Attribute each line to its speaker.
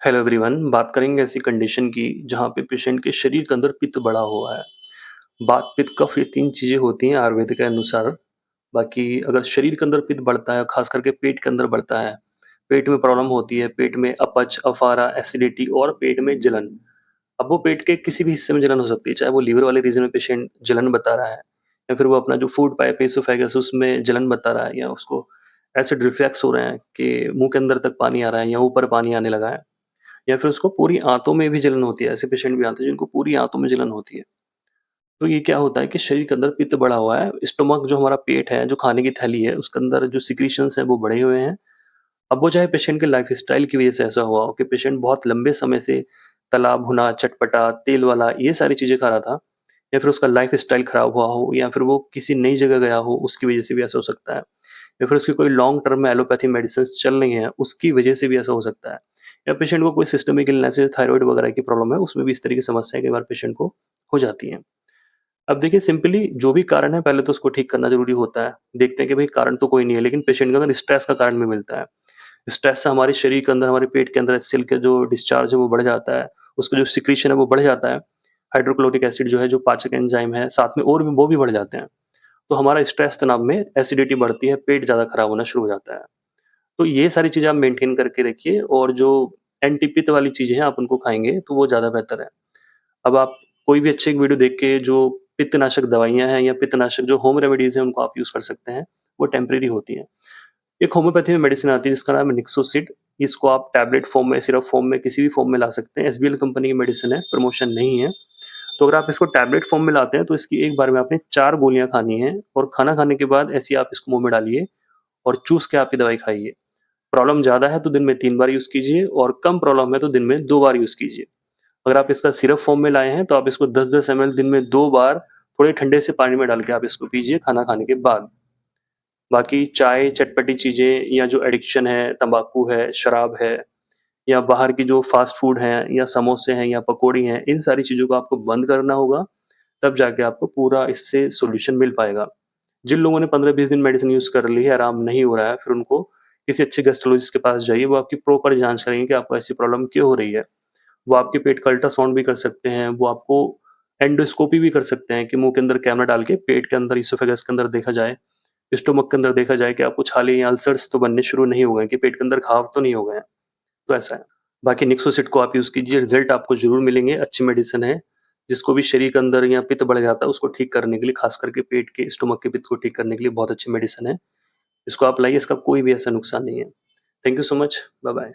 Speaker 1: Hello everyone, बात करेंगे ऐसी कंडीशन की जहाँ पे पेशेंट के शरीर के अंदर पित्त बढ़ा हुआ है। वात, पित्त, कफ ये 3 चीज़ें होती हैं आयुर्वेद के अनुसार। बाकी अगर शरीर के अंदर पित्त बढ़ता है, ख़ास करके पेट के अंदर बढ़ता है, पेट में प्रॉब्लम होती है, पेट में अपच, अफारा, एसिडिटी और पेट में जलन। अब वो पेट के किसी भी हिस्से में जलन हो सकती है, चाहे वो लीवर वाले रीजन में पेशेंट जलन बता रहा है या फिर वो अपना जो फूड पाइप है एसोफेगस उसमें जलन बता रहा है या उसको एसिड रिफ्लक्स हो रहे हैं कि मुँह के अंदर तक पानी आ रहा है या ऊपर पानी आने लगा है। या फिर उसको पूरी आँतों में भी जलन होती है, ऐसे पेशेंट भी आते हैं जिनको पूरी आँतों में जलन होती है। तो ये क्या होता है कि शरीर के अंदर पित्त बढ़ा हुआ है, स्टमक जो हमारा पेट है, जो खाने की थैली है, उसके अंदर जो सिक्रीशंस हैं वो बढ़े हुए हैं। अब वो चाहे पेशेंट के लाइफ़स्टाइल की वज़ह से ऐसा हुआ हो कि पेशेंट बहुत लंबे समय से तला भुना, चटपटा, तेल वाला ये सारी चीज़ें खा रहा था या फिर उसका लाइफ़स्टाइल खराब हुआ हो या फिर वो किसी नई जगह गया हो, उसकी वज़ह से भी ऐसा हो सकता है। या फिर उसकी कोई लॉन्ग टर्म में एलोपैथी मेडिसिन्स चल रही हैं, उसकी वजह से भी ऐसा हो सकता है। या पेशेंट को कोई सिस्टमिक इलनेस है, थायरॉइड वगैरह की प्रॉब्लम है, उसमें भी इस तरह की समस्याएँ कई बार पेशेंट को हो जाती हैं। अब देखिए सिंपली जो भी कारण है पहले तो उसको ठीक करना ज़रूरी होता है। देखते हैं कि भई कारण तो कोई नहीं है, लेकिन पेशेंट के अंदर स्ट्रेस का कारण भी मिलता है। स्ट्रेस से हमारे शरीर के अंदर, हमारे पेट के अंदर एचसीएल का जो डिस्चार्ज है वो बढ़ जाता है, उसका जो सिक्रीशन है वो बढ़ जाता है। हाइड्रोक्लोरिक एसिड जो है, जो पाचक एंजाइम है, साथ में और भी वो भी बढ़ जाते हैं। तो हमारा स्ट्रेस तनाव में एसिडिटी बढ़ती है, पेट ज़्यादा खराब होना शुरू हो जाता है। तो ये सारी चीज़ें आप मेंटेन करके रखिए और जो एंटी पित्त वाली चीज़ें हैं आप उनको खाएँगे तो वो ज़्यादा बेहतर है। अब आप कोई भी अच्छी एक वीडियो देख के जो पित्तनाशक दवाइयाँ हैं या पित्तनाशक जो होम रेमेडीज़ हैं उनको आप यूज़ कर सकते हैं, वो टेम्परेरी होती हैं। एक होम्योपैथी में मेडिसिन आती है जिसका नाम है निक्सोसिड। इसको आप टैबलेट फॉर्म में, सिरप फॉर्म में, किसी भी फॉर्म में ला सकते हैं। एसबीएल कंपनी की मेडिसिन है, प्रमोशन नहीं है। तो अगर आप इसको टैबलेट फॉर्म में लाते हैं तो इसकी एक बार में आपने 4 गोलियाँ खानी हैं और खाना खाने के बाद ऐसे ही आप इसको मुँह में डालिए और चूस के आप ये दवाई खाइए। प्रॉब्लम ज़्यादा है तो दिन में 3 बार यूज़ कीजिए और कम प्रॉब्लम है तो दिन में 2 बार यूज़ कीजिए। अगर आप इसका सिरप फॉर्म में लाए हैं तो आप इसको 10-10 एमएल दिन में 2 बार थोड़े ठंडे से पानी में डाल के आप इसको पीजिए खाना खाने के बाद। बाकी चाय, चटपटी चीज़ें या जो एडिक्शन है, तम्बाकू है, शराब है या बाहर की जो फ़ास्ट फ़ूड हैं या समोसे हैं या पकौड़ी हैं, इन सारी चीज़ों को आपको बंद करना होगा, तब जाके आपको पूरा इससे सॉल्यूशन मिल पाएगा। जिन लोगों ने 15-20 दिन मेडिसिन यूज़ कर ली है, आराम नहीं हो रहा है, फिर उनको किसी अच्छे गैस्ट्रोलॉजिस्ट के पास जाइए, वो आपकी प्रॉपर जाँच करेंगे कि आपको ऐसी प्रॉब्लम क्यों हो रही है। वो आपके पेट का अल्ट्रासाउंड भी कर सकते हैं, वो आपको एंडोस्कोपी भी कर सकते हैं कि मुँह के अंदर कैमरा डाल के पेट के अंदर, इसोफेगस के अंदर देखा जाए, स्टोमक के अंदर देखा जाए कि आपको छाले या अल्सर्स तो बनने शुरू नहीं हो गए, कि पेट के अंदर घाव तो नहीं हो गए हैं, तो ऐसा है। बाकी निक्सोसिड को आप यूज़ कीजिए, रिज़ल्ट आपको ज़रूर मिलेंगे, अच्छी मेडिसिन है, जिसको भी शरीर के अंदर या पित्त बढ़ जाता है, उसको ठीक करने के लिए, खास करके पेट के, स्टोमक के पित्त को ठीक करने के लिए बहुत अच्छी मेडिसिन है। इसको आप लाइए, इसका कोई भी ऐसा नुकसान नहीं है। Thank you so much, bye-bye.